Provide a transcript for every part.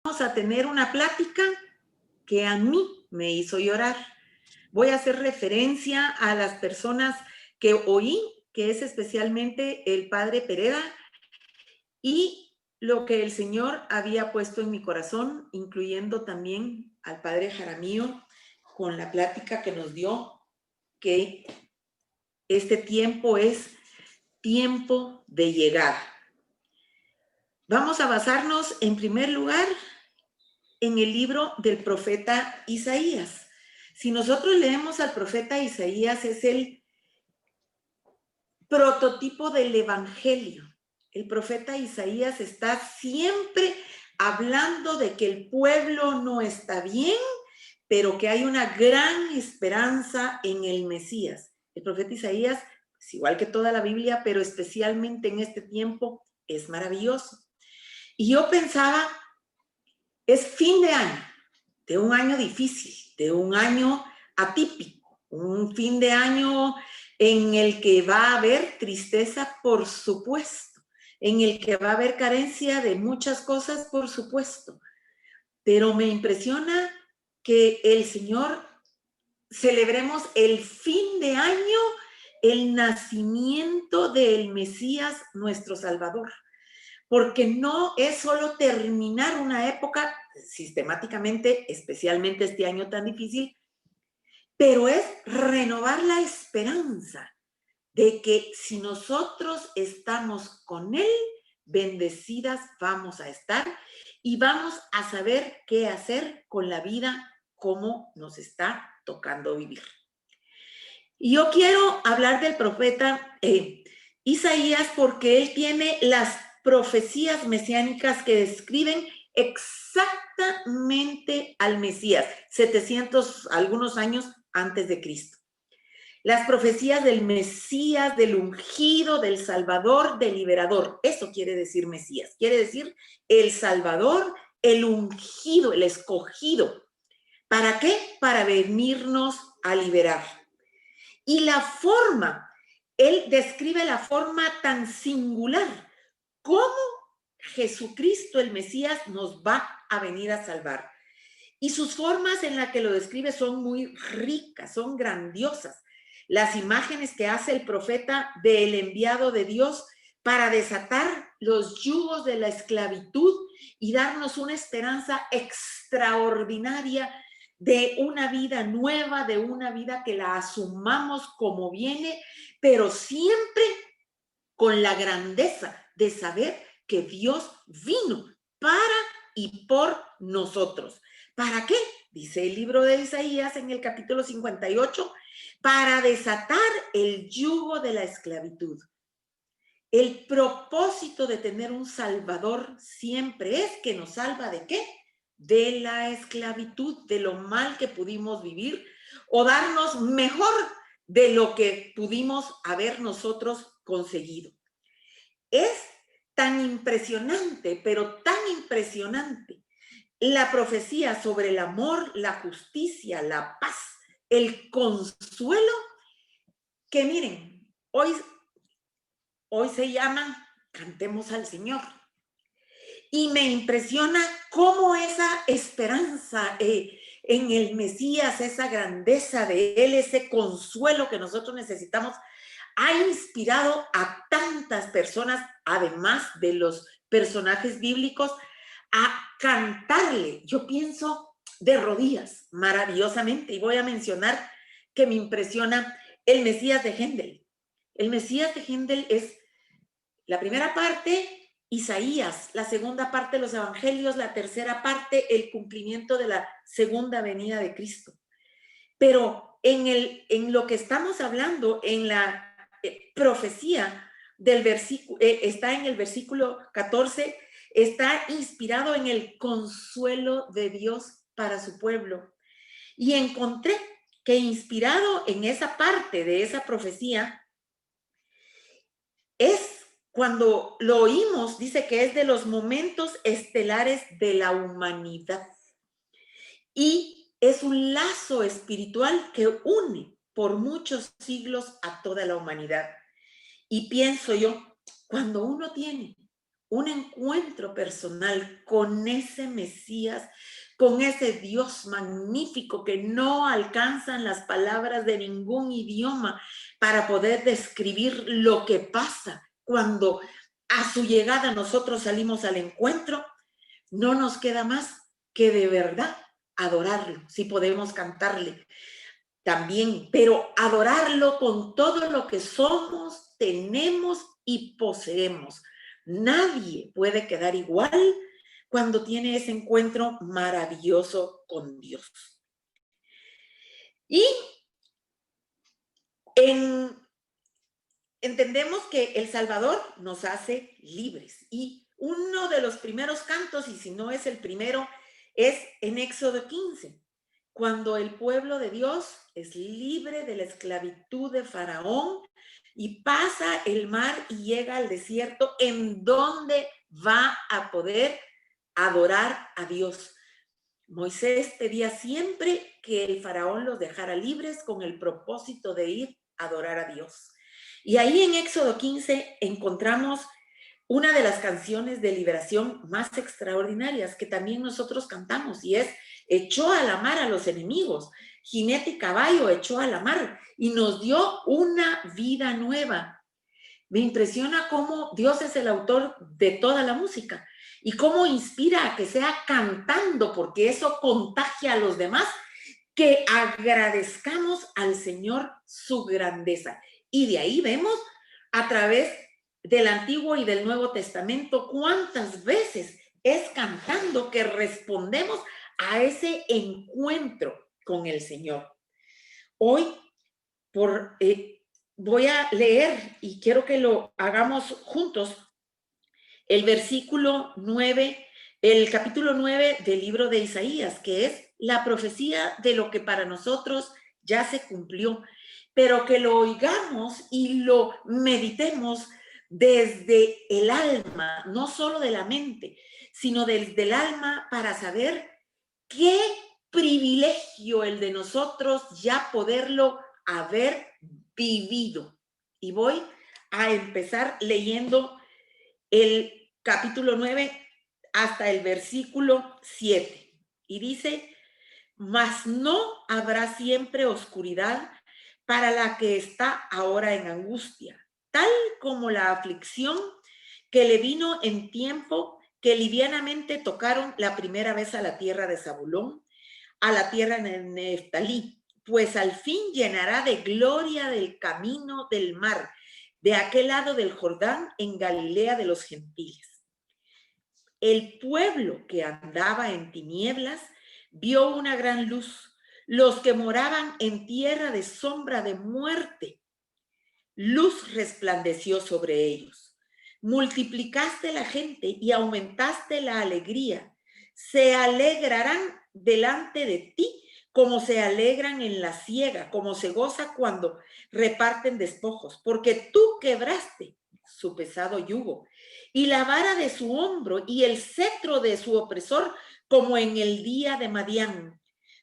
a tener una plática que a mí me hizo llorar. Voy a hacer referencia a las personas que oí, que es especialmente el padre Pereda, y lo que el Señor había puesto en mi corazón, incluyendo también al padre Jaramillo, con la plática que nos dio, que este tiempo es tiempo de llegar. Vamos a basarnos en primer lugar en el libro del profeta Isaías. Si nosotros leemos al profeta Isaías, es el prototipo del evangelio. El profeta Isaías está siempre hablando de que el pueblo no está bien, pero que hay una gran esperanza en el Mesías. El profeta Isaías, es igual que toda la Biblia, pero especialmente en este tiempo, es maravilloso. Y yo pensaba, es fin de un año difícil, de un año atípico, un fin de año en el que va a haber tristeza, por supuesto, en el que va a haber carencia de muchas cosas, por supuesto. Pero me impresiona que el Señor celebremos el fin de año, el nacimiento del Mesías, nuestro Salvador. Porque no es solo terminar una época sistemáticamente, especialmente este año tan difícil, pero es renovar la esperanza de que si nosotros estamos con Él, bendecidas vamos a estar y vamos a saber qué hacer con la vida como nos está tocando vivir. Y yo quiero hablar del profeta Isaías porque él tiene las profecías mesiánicas que describen exactamente al Mesías, 700 algunos años antes de Cristo. Las profecías del Mesías, del ungido, del Salvador, del liberador. Eso quiere decir Mesías. Quiere decir el Salvador, el ungido, el escogido. ¿Para qué? Para venirnos a liberar. Y la forma, él describe la forma tan singular, cómo Jesucristo, el Mesías, nos va a venir a salvar. Y sus formas en las que lo describe son muy ricas, son grandiosas. Las imágenes que hace el profeta del enviado de Dios para desatar los yugos de la esclavitud y darnos una esperanza extraordinaria de una vida nueva, de una vida que la asumamos como viene, pero siempre con la grandeza de saber que Dios vino para y por nosotros. ¿Para qué? Dice el libro de Isaías en el capítulo 58, para desatar el yugo de la esclavitud. El propósito de tener un Salvador siempre es que nos salva ¿de qué? De la esclavitud, de lo mal que pudimos vivir o darnos mejor de lo que pudimos haber nosotros conseguido. Es tan impresionante, pero tan impresionante la profecía sobre el amor, la justicia, la paz, el consuelo, que miren, hoy se llama Cantemos al Señor. Y me impresiona cómo esa esperanza en el Mesías, esa grandeza de Él, ese consuelo que nosotros necesitamos, ha inspirado a tantas personas, además de los personajes bíblicos, a cantarle. Yo pienso de rodillas, maravillosamente, y voy a mencionar que me impresiona el Mesías de Händel. El Mesías de Händel es la primera parte, Isaías, la segunda parte, los evangelios, la tercera parte, el cumplimiento de la segunda venida de Cristo. Pero en lo que estamos hablando, en la profecía del versículo, está en el versículo 14, está inspirado en el consuelo de Dios para su pueblo. Y encontré que inspirado en esa parte de esa profecía, es cuando lo oímos, dice que es de los momentos estelares de la humanidad. Y es un lazo espiritual que une por muchos siglos a toda la humanidad. Y pienso yo, cuando uno tiene un encuentro personal con ese Mesías, con ese Dios magnífico que no alcanzan las palabras de ningún idioma para poder describir lo que pasa cuando a su llegada nosotros salimos al encuentro. No nos queda más que de verdad adorarlo, si podemos cantarle también, pero adorarlo con todo lo que somos, tenemos y poseemos. Nadie puede quedar igual cuando tiene ese encuentro maravilloso con Dios. Y entendemos que el Salvador nos hace libres. Y uno de los primeros cantos, y si no es el primero, es en Éxodo 15, cuando el pueblo de Dios es libre de la esclavitud de Faraón y pasa el mar y llega al desierto, en donde va a poder adorar a Dios. Moisés pedía siempre que el Faraón los dejara libres con el propósito de ir a adorar a Dios. Y ahí en Éxodo 15 encontramos una de las canciones de liberación más extraordinarias que también nosotros cantamos, y es echó a la mar a los enemigos, jinete y caballo echó a la mar y nos dio una vida nueva. Me impresiona cómo Dios es el autor de toda la música y cómo inspira a que sea cantando, porque eso contagia a los demás, que agradezcamos al Señor su grandeza. Y de ahí vemos a través del Antiguo y del Nuevo Testamento cuántas veces es cantando que respondemos a ese encuentro con el Señor. Hoy voy a leer, y quiero que lo hagamos juntos, el versículo 9, el capítulo 9 del libro de Isaías, que es la profecía de lo que para nosotros ya se cumplió, pero que lo oigamos y lo meditemos desde el alma, no solo de la mente, sino desde el alma, para saber qué privilegio el de nosotros ya poderlo haber vivido. Y voy a empezar leyendo el capítulo 9 hasta el versículo 7. Y dice: mas no habrá siempre oscuridad para la que está ahora en angustia, tal como la aflicción que le vino en tiempo que livianamente tocaron la primera vez a la tierra de Zabulón, a la tierra de Neftalí, pues al fin llenará de gloria del camino del mar, de aquel lado del Jordán, en Galilea de los gentiles. El pueblo que andaba en tinieblas vio una gran luz. Los que moraban en tierra de sombra de muerte, luz resplandeció sobre ellos. Multiplicaste la gente y aumentaste la alegría. Se alegrarán delante de ti como se alegran en la siega, como se goza cuando reparten despojos, porque tú quebraste su pesado yugo y la vara de su hombro y el cetro de su opresor, como en el día de Madián.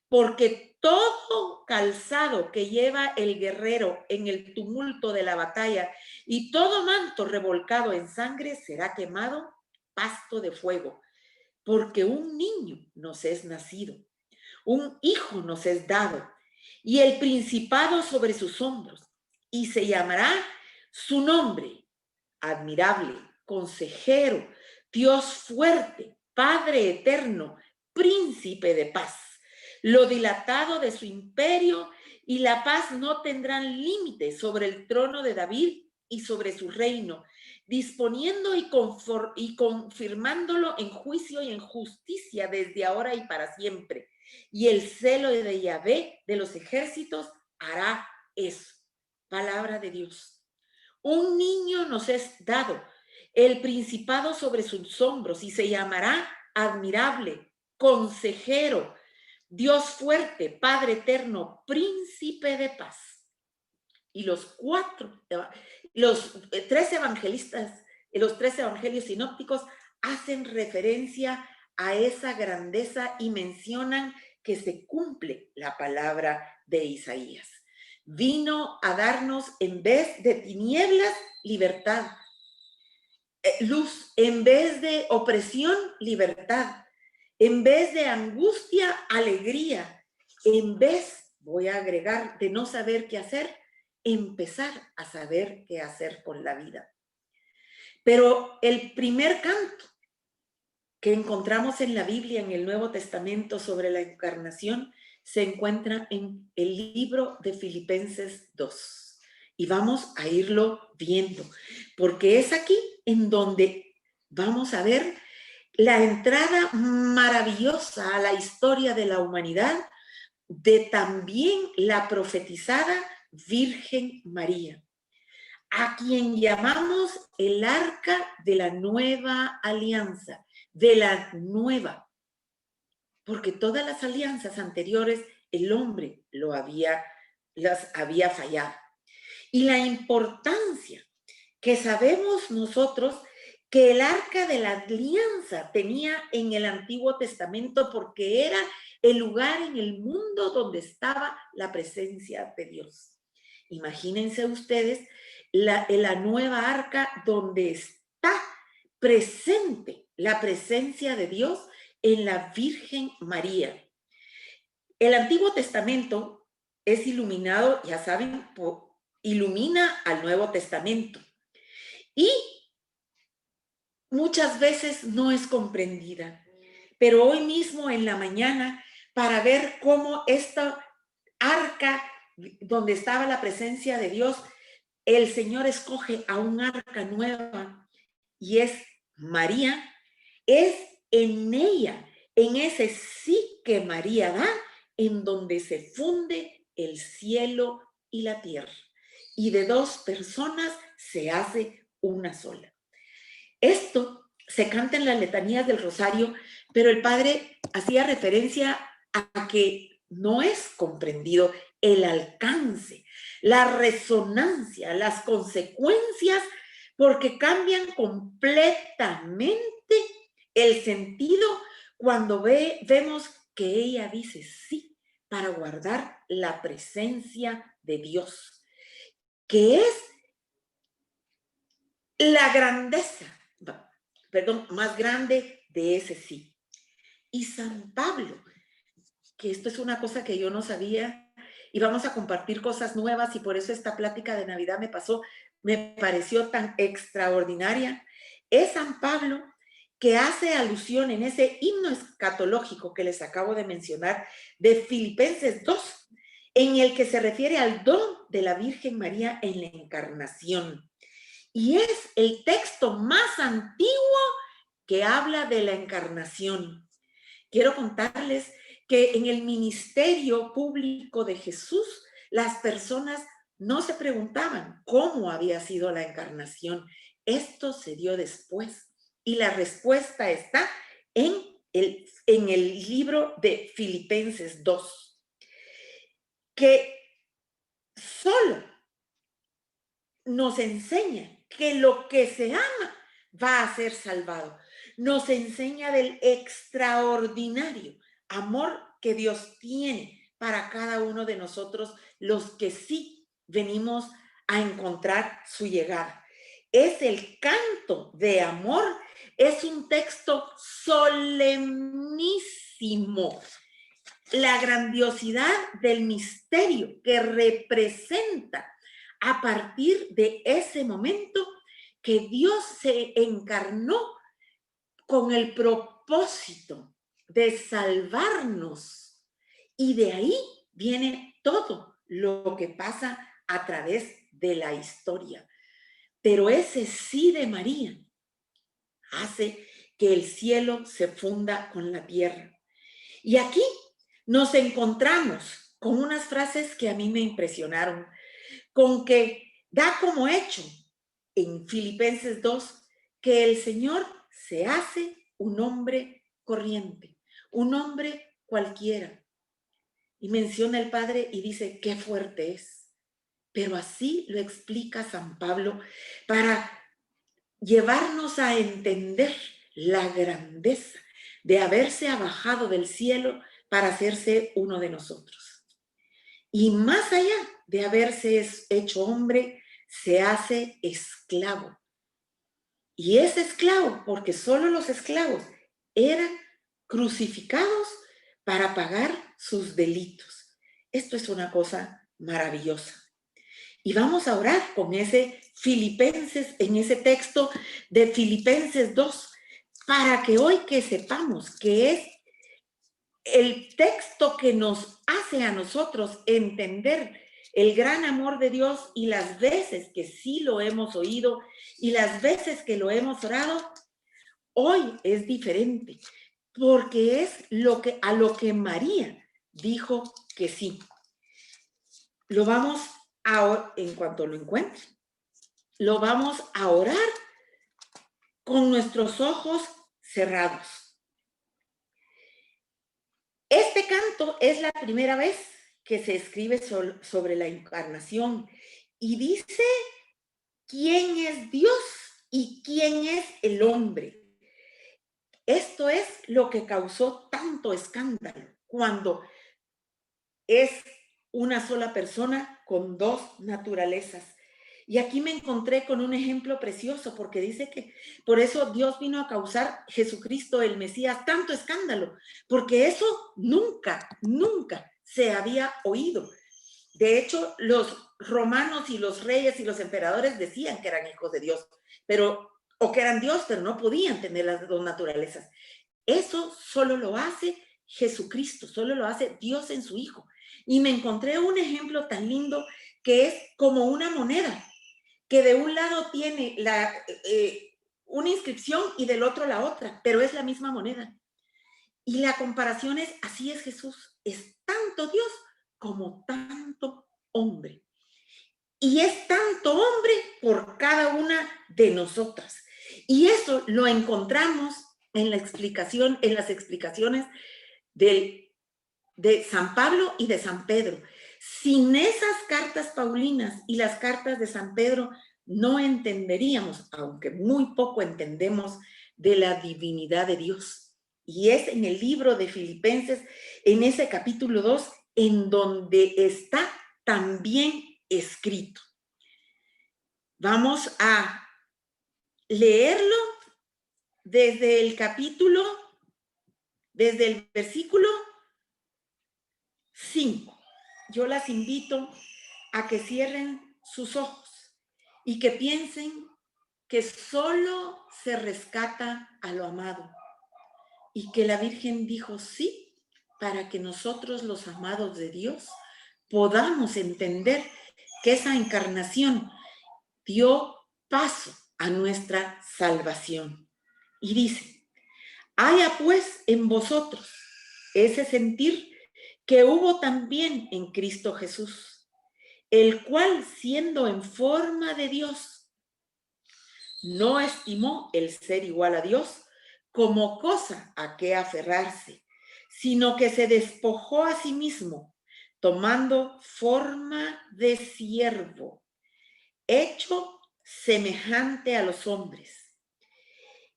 Porque todo calzado que lleva el guerrero en el tumulto de la batalla y todo manto revolcado en sangre será quemado pasto de fuego. Porque un niño nos es nacido, un hijo nos es dado, y el principado sobre sus hombros, y se llamará su nombre: admirable, consejero, Dios fuerte, Padre eterno, príncipe de paz. Lo dilatado de su imperio y la paz no tendrán límite sobre el trono de David y sobre su reino, disponiendo y confirmándolo en juicio y en justicia desde ahora y para siempre. Y el celo de Yahvé de los ejércitos hará eso. Palabra de Dios. Un niño nos es dado, el principado sobre sus hombros, y se llamará admirable, consejero, Dios fuerte, Padre eterno, príncipe de paz. Y los tres evangelistas, los tres evangelios sinópticos hacen referencia a esa grandeza y mencionan que se cumple la palabra de Isaías. Vino a darnos, en vez de tinieblas, libertad. luz, en vez de opresión, libertad, en vez de angustia, alegría, en vez, voy a agregar, de no saber qué hacer, empezar a saber qué hacer con la vida. Pero el primer canto que encontramos en la Biblia, en el Nuevo Testamento, sobre la encarnación, se encuentra en el libro de Filipenses 2. Y vamos a irlo viendo, porque es aquí en donde vamos a ver la entrada maravillosa a la historia de la humanidad de también la profetizada Virgen María, a quien llamamos el arca de la nueva alianza, de la nueva, porque todas las alianzas anteriores el hombre las había fallado. Y la importancia que sabemos nosotros que el arca de la alianza tenía en el Antiguo Testamento, porque era el lugar en el mundo donde estaba la presencia de Dios. Imagínense ustedes la nueva arca donde está presente la presencia de Dios en la Virgen María. El Antiguo Testamento es iluminado, ya saben, ilumina al Nuevo Testamento. Y muchas veces no es comprendida. Pero hoy mismo en la mañana, para ver cómo esta arca donde estaba la presencia de Dios, el Señor escoge a un arca nueva y es María, es en ella, en ese sí que María da, en donde se funde el cielo y la tierra. Y de dos personas se hace una sola. Esto se canta en las letanías del Rosario, pero el Padre hacía referencia a que no es comprendido el alcance, la resonancia, las consecuencias, porque cambian completamente el sentido cuando vemos que ella dice sí para guardar la presencia de Dios, que es la grandeza, más grande de ese sí. Y San Pablo, que esto es una cosa que yo no sabía, y vamos a compartir cosas nuevas, y por eso esta plática de Navidad me pareció tan extraordinaria, es San Pablo que hace alusión en ese himno escatológico que les acabo de mencionar, de Filipenses 2, en el que se refiere al don de la Virgen María en la encarnación. Y es el texto más antiguo que habla de la encarnación. Quiero contarles que en el ministerio público de Jesús, las personas no se preguntaban cómo había sido la encarnación. Esto se dio después. Y la respuesta está en el libro de Filipenses 2, que solo nos enseña que lo que se ama va a ser salvado. Nos enseña del extraordinario amor que Dios tiene para cada uno de nosotros, los que sí venimos a encontrar su llegada. Es el canto de amor, es un texto solemnísimo. La grandiosidad del misterio que representa a partir de ese momento que Dios se encarnó con el propósito de salvarnos. Y de ahí viene todo lo que pasa a través de la historia. Pero ese sí de María hace que el cielo se funda con la tierra. Y aquí nos encontramos con unas frases que a mí me impresionaron, con que da como hecho en Filipenses 2 que el Señor se hace un hombre corriente, un hombre cualquiera. Y menciona el Padre y dice, qué fuerte es. Pero así lo explica San Pablo para llevarnos a entender la grandeza de haberse abajado del cielo para hacerse uno de nosotros. Y más allá de haberse hecho hombre, se hace esclavo. Y es esclavo, porque solo los esclavos eran crucificados para pagar sus delitos. Esto es una cosa maravillosa. Y vamos a orar con ese Filipenses, en ese texto de Filipenses 2, para que hoy que sepamos que es el texto que nos hace a nosotros entender el gran amor de Dios y las veces que sí lo hemos oído y las veces que lo hemos orado, hoy es diferente, porque es a lo que María dijo que sí. Lo vamos a, en cuanto lo encuentre, lo vamos a orar con nuestros ojos cerrados. Este canto es la primera vez que se escribe sobre la encarnación y dice quién es Dios y quién es el hombre. Esto es lo que causó tanto escándalo cuando es una sola persona con dos naturalezas. Y aquí me encontré con un ejemplo precioso porque dice que por eso Dios vino a causar, Jesucristo el Mesías, tanto escándalo, porque eso nunca, nunca se había oído. De hecho, los romanos y los reyes y los emperadores decían que eran hijos de Dios, pero, o que eran Dios, pero no podían tener las dos naturalezas. Eso solo lo hace Jesucristo, solo lo hace Dios en su Hijo. Y me encontré un ejemplo tan lindo que es como una moneda, que de un lado tiene una inscripción y del otro la otra, pero es la misma moneda. Y la comparación es, así es Jesús, es tanto Dios como tanto hombre. Y es tanto hombre por cada una de nosotras. Y eso lo encontramos en la explicación, en las explicaciones de San Pablo y de San Pedro. Sin esas cartas paulinas y las cartas de San Pedro, no entenderíamos, aunque muy poco entendemos, de la divinidad de Dios. Y es en el libro de Filipenses, en ese capítulo 2, en donde está también escrito. Vamos a leerlo desde el capítulo, desde el versículo 5. Yo las invito a que cierren sus ojos y que piensen que solo se rescata a lo amado y que la Virgen dijo sí para que nosotros los amados de Dios podamos entender que esa encarnación dio paso a nuestra salvación. Y dice, haya pues en vosotros ese sentir que hubo también en Cristo Jesús, el cual siendo en forma de Dios, no estimó el ser igual a Dios como cosa a que aferrarse, sino que se despojó a sí mismo, tomando forma de siervo, hecho semejante a los hombres.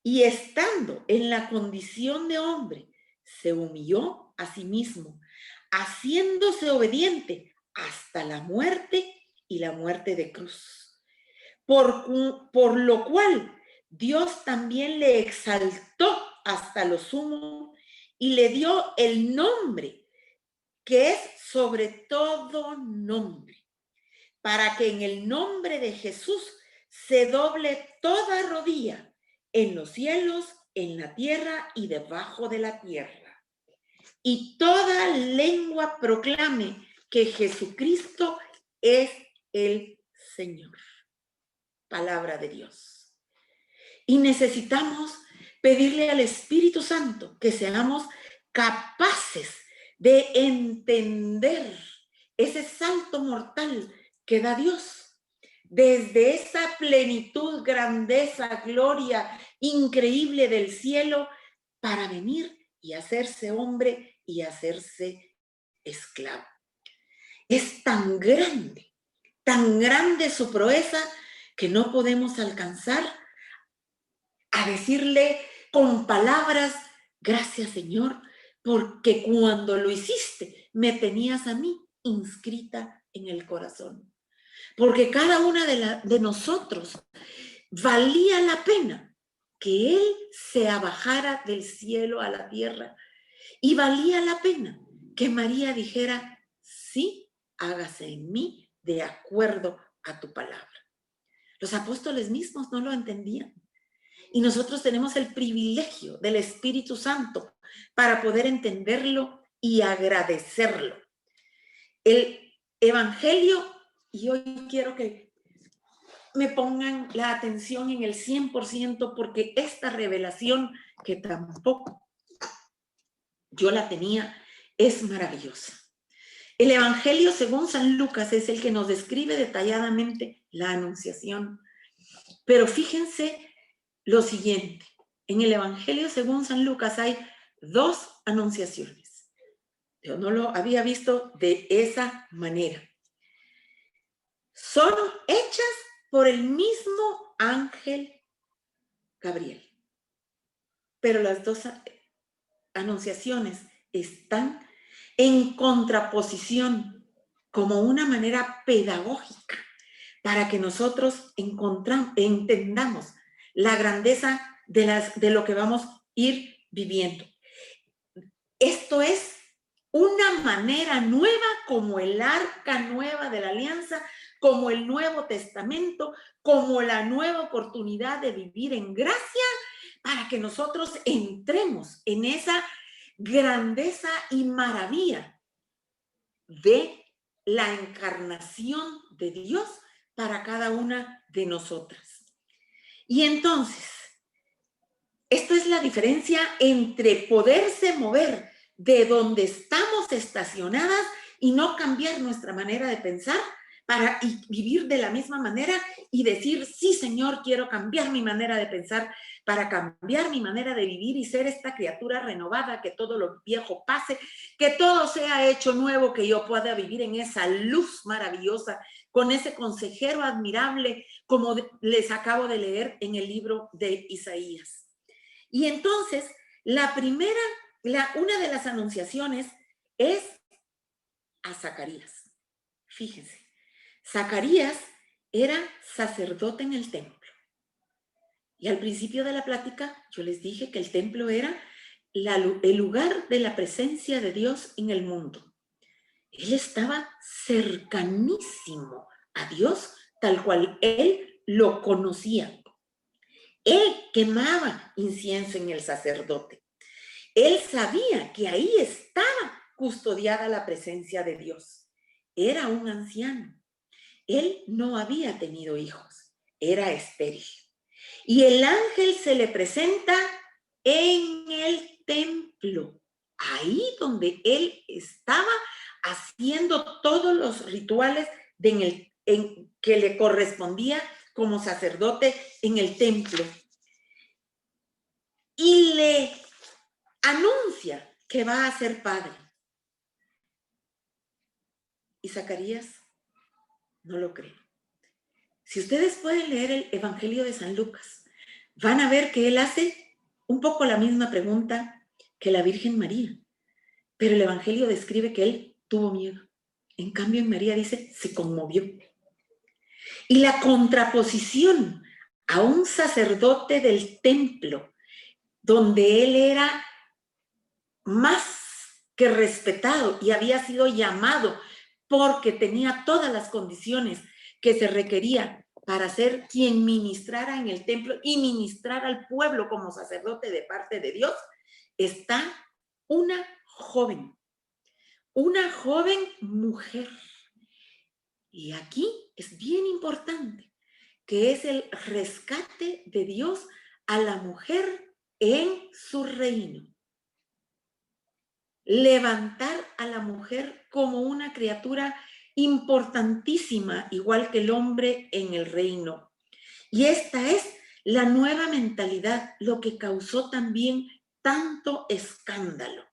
Y estando en la condición de hombre, se humilló a sí mismo, haciéndose obediente hasta la muerte y la muerte de cruz. Por lo cual Dios también le exaltó hasta lo sumo y le dio el nombre que es sobre todo nombre, para que en el nombre de Jesús se doble toda rodilla en los cielos, en la tierra y debajo de la tierra. Y toda lengua proclame que Jesucristo es el Señor. Palabra de Dios. Y necesitamos pedirle al Espíritu Santo que seamos capaces de entender ese salto mortal que da Dios. Desde esa plenitud, grandeza, gloria increíble del cielo para venir y hacerse hombre y hacerse esclavo. Es tan grande su proeza que no podemos alcanzar a decirle con palabras, gracias Señor, porque cuando lo hiciste me tenías a mí inscrita en el corazón. Porque cada una de nosotros valía la pena que Él se abajara del cielo a la tierra y valía la pena que María dijera, sí, hágase en mí de acuerdo a tu palabra. Los apóstoles mismos no lo entendían. Y nosotros tenemos el privilegio del Espíritu Santo para poder entenderlo y agradecerlo. El Evangelio, y hoy quiero que me pongan la atención en el 100% porque esta revelación, que tampoco yo la tenía, es maravillosa. El Evangelio según San Lucas es el que nos describe detalladamente la anunciación. Pero fíjense lo siguiente, en el Evangelio según San Lucas hay 2 anunciaciones. Yo no lo había visto de esa manera. Son hechas por el mismo ángel Gabriel. Pero las 2 anunciaciones están en contraposición como una manera pedagógica para que nosotros entendamos la grandeza de lo que vamos a ir viviendo. Esto es una manera nueva, como el arca nueva de la alianza, como el Nuevo Testamento, como la nueva oportunidad de vivir en gracia, para que nosotros entremos en esa grandeza y maravilla de la encarnación de Dios para cada una de nosotras. Y entonces, esto es la diferencia entre poderse mover de donde estamos estacionadas y no cambiar nuestra manera de pensar para vivir de la misma manera y decir, sí, Señor, quiero cambiar mi manera de pensar para cambiar mi manera de vivir y ser esta criatura renovada, que todo lo viejo pase, que todo sea hecho nuevo, que yo pueda vivir en esa luz maravillosa, con ese consejero admirable, como les acabo de leer en el libro de Isaías. Y entonces, una de las anunciaciones es a Zacarías. Fíjense, Zacarías era sacerdote en el templo. Y al principio de la plática yo les dije que el templo era el lugar de la presencia de Dios en el mundo. Él estaba cercanísimo a Dios, tal cual él lo conocía. Él quemaba incienso en el sacerdote. Él sabía que ahí estaba custodiada la presencia de Dios. Era un anciano. Él no había tenido hijos. Era estéril. Y el ángel se le presenta en el templo, ahí donde él estaba haciendo todos los rituales que le correspondía como sacerdote en el templo. Y le anuncia que va a ser padre. Y Zacarías no lo cree. Si ustedes pueden leer el Evangelio de San Lucas, van a ver que él hace un poco la misma pregunta que la Virgen María, pero el Evangelio describe que él tuvo miedo. En cambio, en María dice, se conmovió. Y la contraposición a un sacerdote del templo, donde él era más que respetado y había sido llamado porque tenía todas las condiciones que se requerían para ser quien ministrara en el templo y ministrar al pueblo como sacerdote de parte de Dios, está una joven mujer. Y aquí es bien importante que es el rescate de Dios a la mujer en su reino. Levantar a la mujer como una criatura importantísima, igual que el hombre en el reino. Y esta es la nueva mentalidad, lo que causó también tanto escándalo.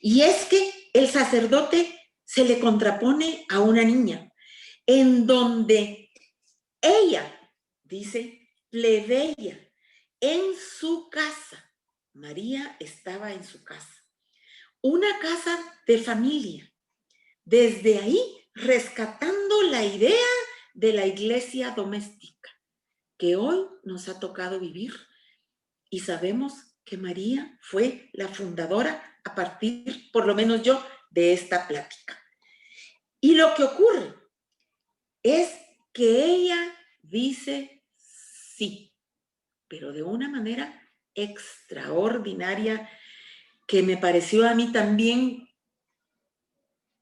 Y es que el sacerdote se le contrapone a una niña, en donde ella, dice, plebeya, en su casa. María estaba en su casa. Una casa de familia. Desde ahí, rescatando la idea de la iglesia doméstica, que hoy nos ha tocado vivir y sabemos que María fue la fundadora a partir, por lo menos yo, de esta plática. Y lo que ocurre es que ella dice sí, pero de una manera extraordinaria que me pareció a mí también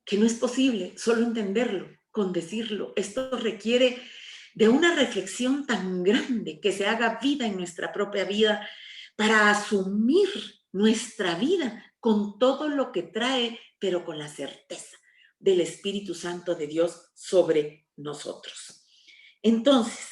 que no es posible solo entenderlo, con decirlo. Esto requiere de una reflexión tan grande que se haga vida en nuestra propia vida para asumir nuestra vida con todo lo que trae, pero con la certeza del Espíritu Santo de Dios sobre nosotros. Entonces,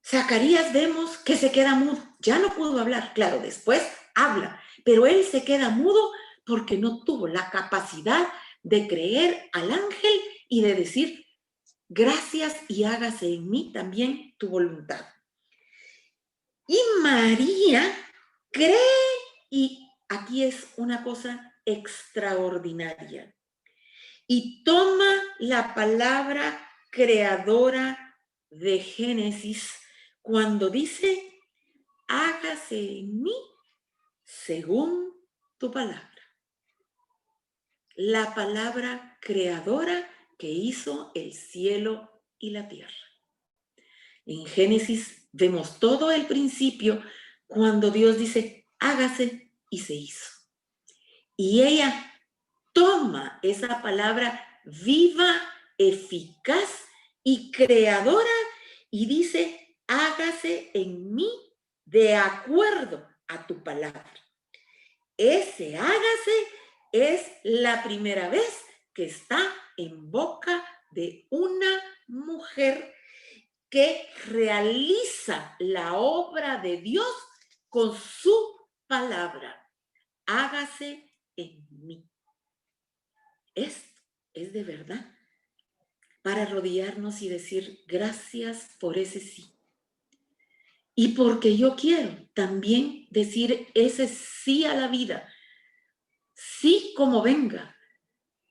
Zacarías vemos que se queda mudo, ya no pudo hablar, claro, después habla, pero él se queda mudo porque no tuvo la capacidad de creer al ángel y de decir, gracias y hágase en mí también tu voluntad. Y María cree, y aquí es una cosa extraordinaria, y toma la palabra creadora de Génesis cuando dice, hágase en mí según tu palabra. La palabra creadora que hizo el cielo y la tierra. En Génesis vemos todo el principio cuando Dios dice, hágase y se hizo. Y ella toma esa palabra viva, eficaz y creadora y dice, hágase en mí de acuerdo a tu palabra. Ese hágase es la primera vez que está en boca de una mujer que realiza la obra de Dios con su palabra. Hágase en mí. Esto es de verdad para arrodillarnos y decir gracias por ese sí. Y porque yo quiero también decir ese sí a la vida, sí como venga,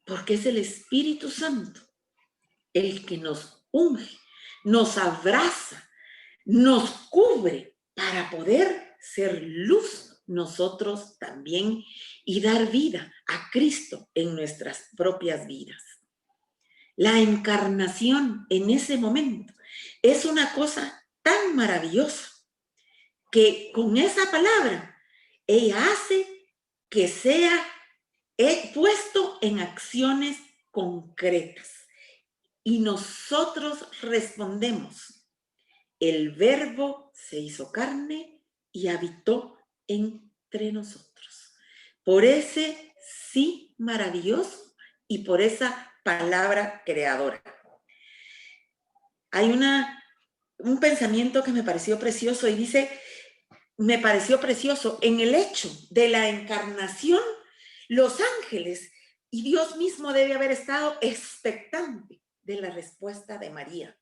porque es el Espíritu Santo el que nos unge, nos abraza, nos cubre para poder ser luz nosotros también y dar vida a Cristo en nuestras propias vidas. La encarnación en ese momento es una cosa tan maravillosa que con esa palabra ella hace que sea puesto en acciones concretas. Y nosotros respondemos, el Verbo se hizo carne y habitó entre nosotros. Por ese sí maravilloso y por esa palabra creadora. Hay un pensamiento que me pareció precioso y dice, me pareció precioso, en el hecho de la encarnación, los ángeles y Dios mismo debe haber estado expectante de la respuesta de María.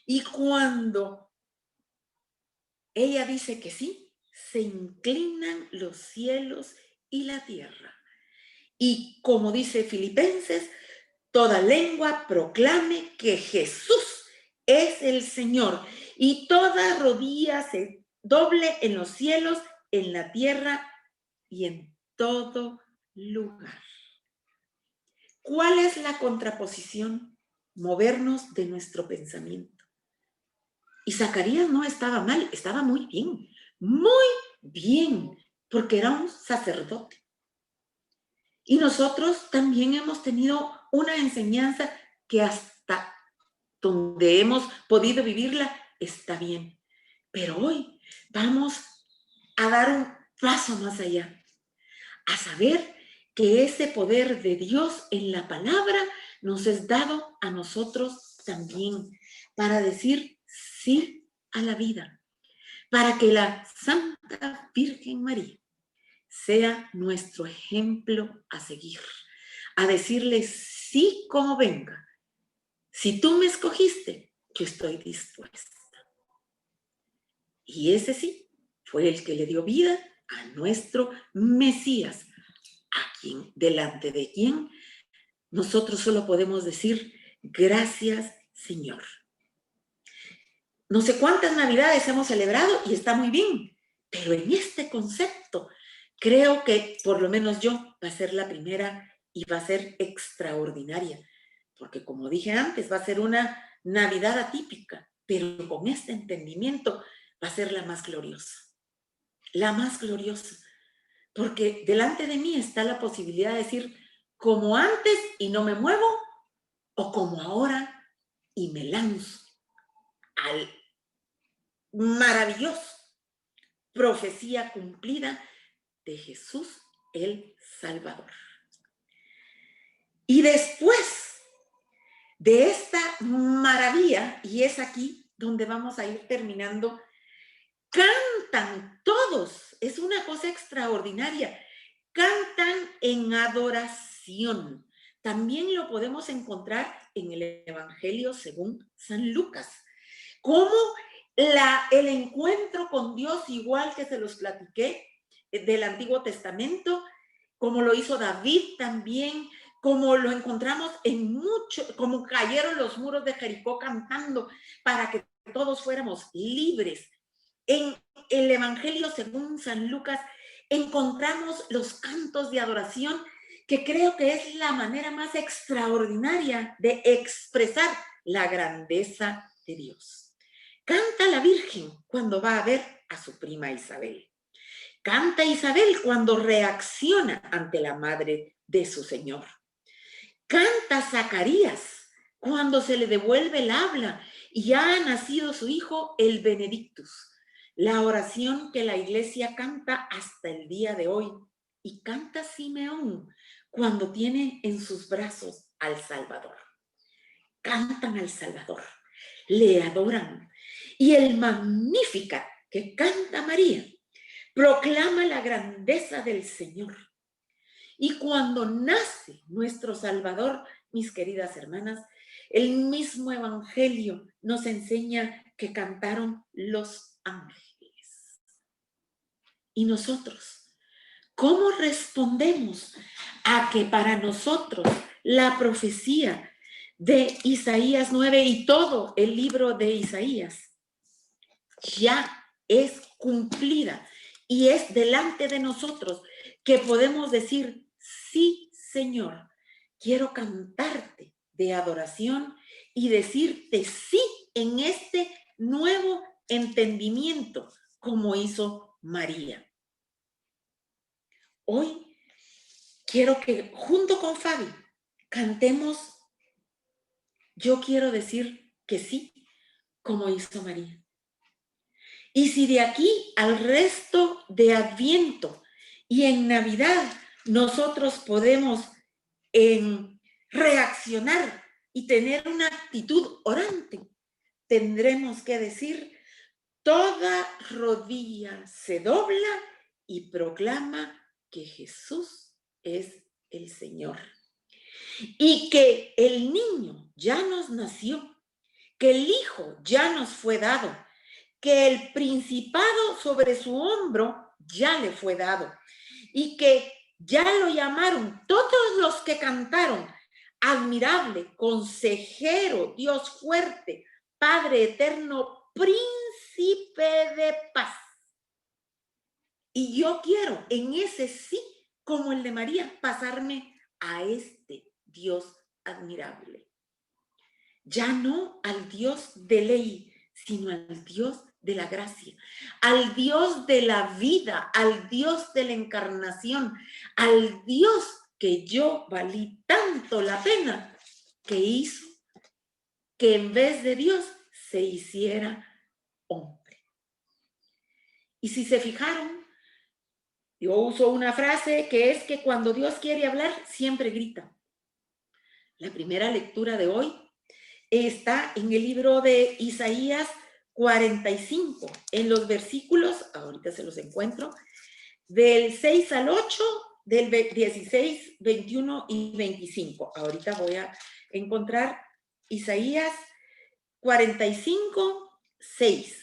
Y cuando ella dice que sí, se inclinan los cielos y la tierra. Y como dice Filipenses, toda lengua proclame que Jesús es el Señor y toda rodilla se doble en los cielos, en la tierra y en todo lugar. ¿Cuál es la contraposición? Movernos de nuestro pensamiento. Y Zacarías no estaba mal, estaba muy bien, porque era un sacerdote. Y nosotros también hemos tenido una enseñanza que hasta donde hemos podido vivirla está bien. Pero hoy vamos a dar un paso más allá, a saber que ese poder de Dios en la palabra nos es dado a nosotros también para decir sí a la vida, para que la Santa Virgen María sea nuestro ejemplo a seguir, a decirle sí como venga. Si tú me escogiste, yo estoy dispuesta. Y ese sí fue el que le dio vida a nuestro Mesías, a quien, delante de quien nosotros solo podemos decir gracias, Señor. no sé cuántas Navidades hemos celebrado y está muy bien, pero en este concepto creo que por lo menos yo va a ser la primera y va a ser extraordinaria, porque como dije antes, va a ser una Navidad atípica, pero con este entendimiento va a ser la más gloriosa, porque delante de mí está la posibilidad de decir como antes y no me muevo, o como ahora y me lanzo al maravilloso profecía cumplida de Jesús el Salvador. Y después de esta maravilla, y es aquí donde vamos a ir terminando, cantan todos, es una cosa extraordinaria, cantan en adoración. También lo podemos encontrar en el Evangelio según San Lucas. Cómo el encuentro con Dios, igual que se los platiqué del Antiguo Testamento, como lo hizo David también, como lo encontramos en mucho, como cayeron los muros de Jericó cantando para que todos fuéramos libres. En el Evangelio según San Lucas encontramos los cantos de adoración, que creo que es la manera más extraordinaria de expresar la grandeza de Dios. Canta la Virgen cuando va a ver a su prima Isabel. Canta Isabel cuando reacciona ante la madre de su Señor. Canta Zacarías cuando se le devuelve el habla y ya ha nacido su hijo, el Benedictus. La oración que la iglesia canta hasta el día de hoy. Y canta Simeón cuando tiene en sus brazos al Salvador. Cantan al Salvador, le adoran. Y el Magnificat que canta María proclama la grandeza del Señor. Y cuando nace nuestro Salvador, mis queridas hermanas, el mismo Evangelio nos enseña que cantaron los ángeles. Y nosotros, ¿cómo respondemos a que para nosotros la profecía de Isaías 9 y todo el libro de Isaías ya es cumplida y es delante de nosotros que podemos decir, sí, Señor, quiero cantarte de adoración y decirte sí en este nuevo entendimiento como hizo María? Hoy quiero que junto con Fabi cantemos, yo quiero decir que sí, como hizo María. Y si de aquí al resto de Adviento y en Navidad nosotros podemos reaccionar y tener una actitud orante, tendremos que decir, toda rodilla se dobla y proclama que Jesús es el Señor. Y que el niño ya nos nació, que el Hijo ya nos fue dado, que el principado sobre su hombro ya le fue dado y que ya lo llamaron todos los que cantaron admirable, consejero, Dios fuerte, Padre eterno, príncipe de paz. Y yo quiero en ese sí, como el de María, pasarme a este Dios admirable. Ya no al Dios de ley, sino al Dios de la gracia, al Dios de la vida, al Dios de la encarnación, al Dios que yo valí tanto la pena que hizo que en vez de Dios se hiciera hombre. Y si se fijaron, yo uso una frase que es que cuando Dios quiere hablar, siempre grita. La primera lectura de hoy está en el libro de Isaías 45, en los versículos, ahorita se los encuentro, del 6 al 8, del 16, 21 y 25. Ahorita voy a encontrar Isaías 45, 6.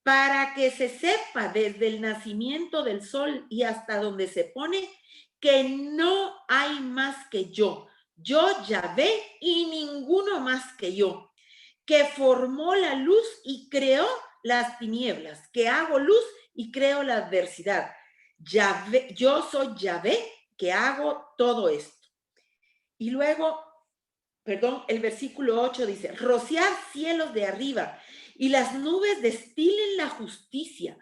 Para que se sepa desde el nacimiento del sol y hasta donde se pone que no hay más que yo Yahvé, y ninguno más que yo, que formó la luz y creó las tinieblas, que hago luz y creo la adversidad. Yahvé, yo soy Yahvé, que hago todo esto. Y luego, el versículo 8 dice, rociad cielos de arriba y las nubes destilen la justicia,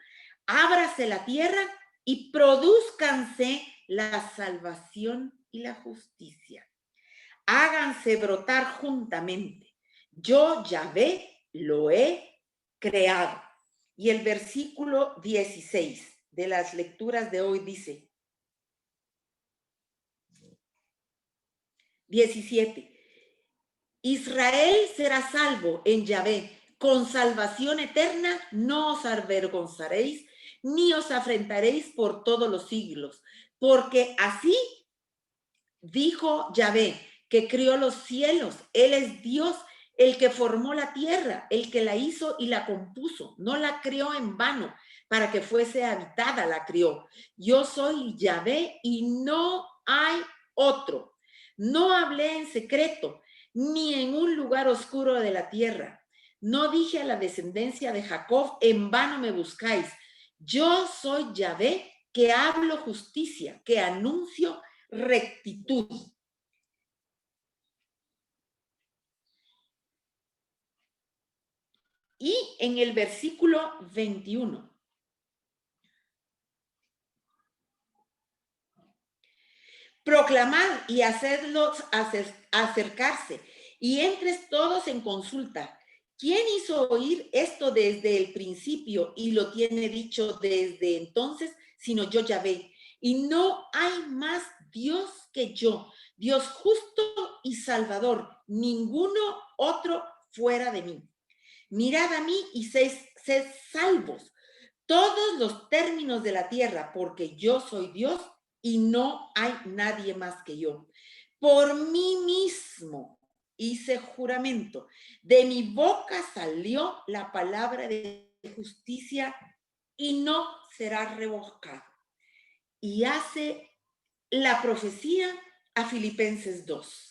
ábrase la tierra y produzcanse la salvación y la justicia. Háganse brotar juntamente. Yo, Yahvé, lo he creado. Y el versículo 16 de las lecturas de hoy dice, 17, Israel será salvo en Yahvé, con salvación eterna no os avergonzaréis, ni os afrentaréis por todos los siglos, porque así dijo Yahvé, que crió los cielos. Él es Dios, el que formó la tierra, el que la hizo y la compuso. No la creó en vano para que fuese habitada, la crió. Yo soy Yahvé y no hay otro. No hablé en secreto, ni en un lugar oscuro de la tierra. No dije a la descendencia de Jacob, en vano me buscáis. Yo soy Yahvé, que hablo justicia, que anuncio rectitud. Y en el versículo 21, proclamad y hacedlos acercarse y entres todos en consulta. ¿Quién hizo oír esto desde el principio y lo tiene dicho desde entonces, sino yo Yahvé? Y no hay más Dios que yo, Dios justo y salvador, ninguno otro fuera de mí. Mirad a mí y sed salvos todos los términos de la tierra, porque yo soy Dios y no hay nadie más que yo. Por mí mismo hice juramento, de mi boca salió la palabra de justicia y no será revocada. Y hace la profecía a Filipenses 2.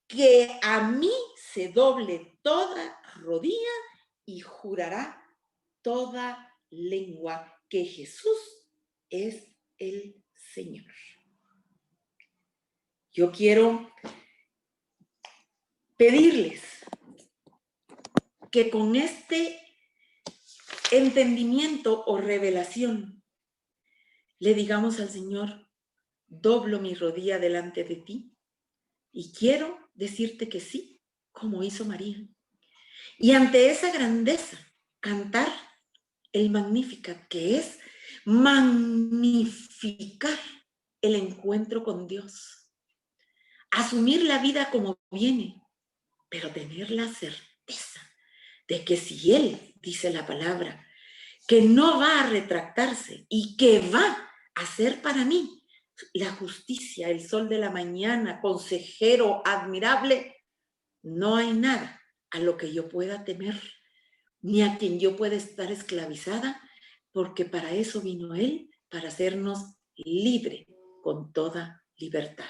Que a mí se doble toda rodilla y jurará toda lengua que Jesús es el Señor. Yo quiero pedirles que con este entendimiento o revelación le digamos al Señor, doblo mi rodilla delante de ti y quiero decirte que sí, como hizo María. Y ante esa grandeza, cantar el Magnificat, que es magnificar el encuentro con Dios. Asumir la vida como viene, pero tener la certeza de que si Él dice la palabra, que no va a retractarse y que va a ser para mí la justicia, el sol de la mañana, consejero admirable, no hay nada a lo que yo pueda temer, ni a quien yo pueda estar esclavizada, porque para eso vino Él, para hacernos libre con toda libertad.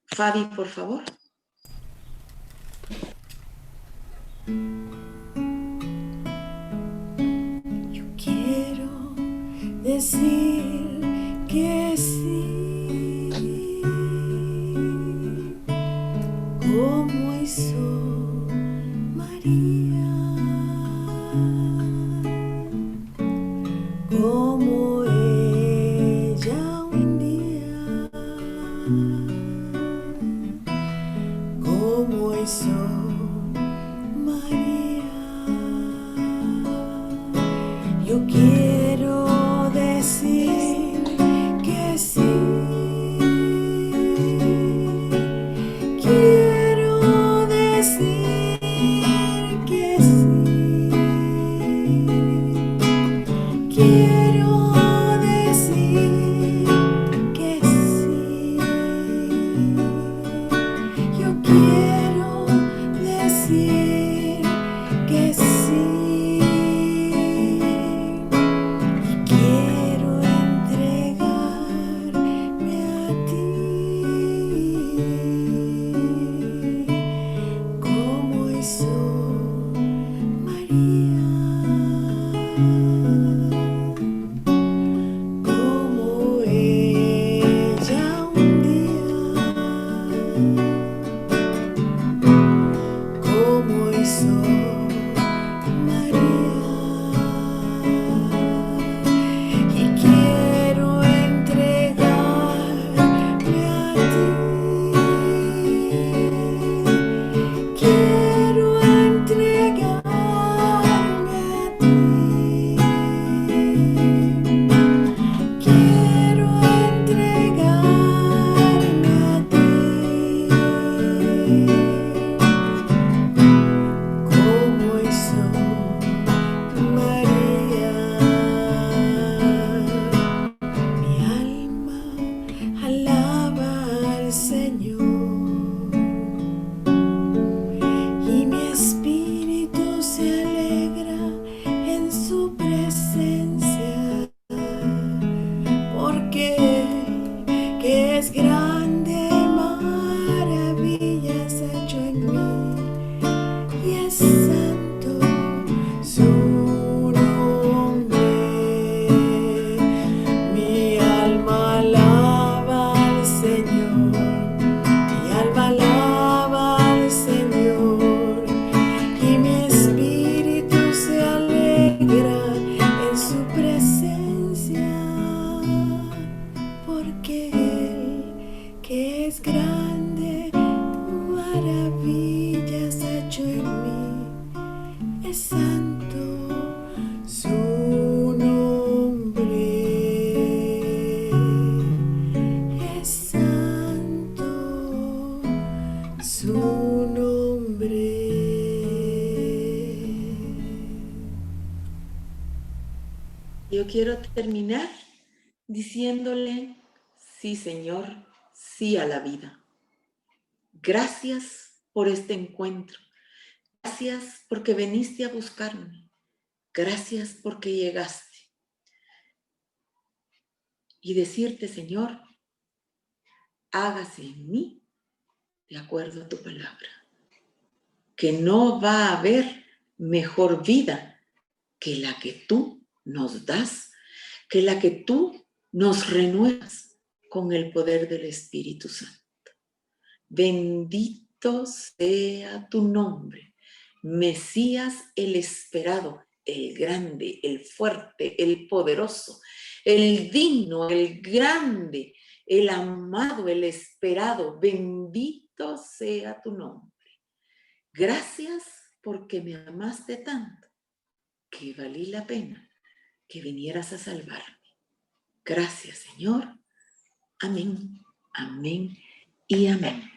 Fabi, por favor. Yo quiero decir que sí, como hizo María, como ella un día, como hizo María. Yo quiero decir que sí. Quiero decir que sí. Quiero decir que sí. Yo quiero es grande, maravillas ha hecho en mí, y es santo su nombre. Mi alma alaba al Señor, mi alma alaba al Señor, y mi espíritu se alegra en su presencia, porque Él, que es grande, maravillas ha hecho en mí, es santo su nombre, es santo su nombre. Yo quiero terminar diciéndole, sí, Señor, sí a la vida. Gracias por este encuentro. Gracias porque viniste a buscarme. Gracias porque llegaste. Y decirte, Señor, hágase en mí de acuerdo a tu palabra. Que no va a haber mejor vida que la que tú nos das, que la que tú nos renuevas con el poder del Espíritu Santo. Bendito sea tu nombre, Mesías el esperado, el grande, el fuerte, el poderoso, el digno, el grande, el amado, el esperado. Bendito sea tu nombre. Gracias porque me amaste tanto que valí la pena que vinieras a salvarme. Gracias, Señor. Amén, amén y amén.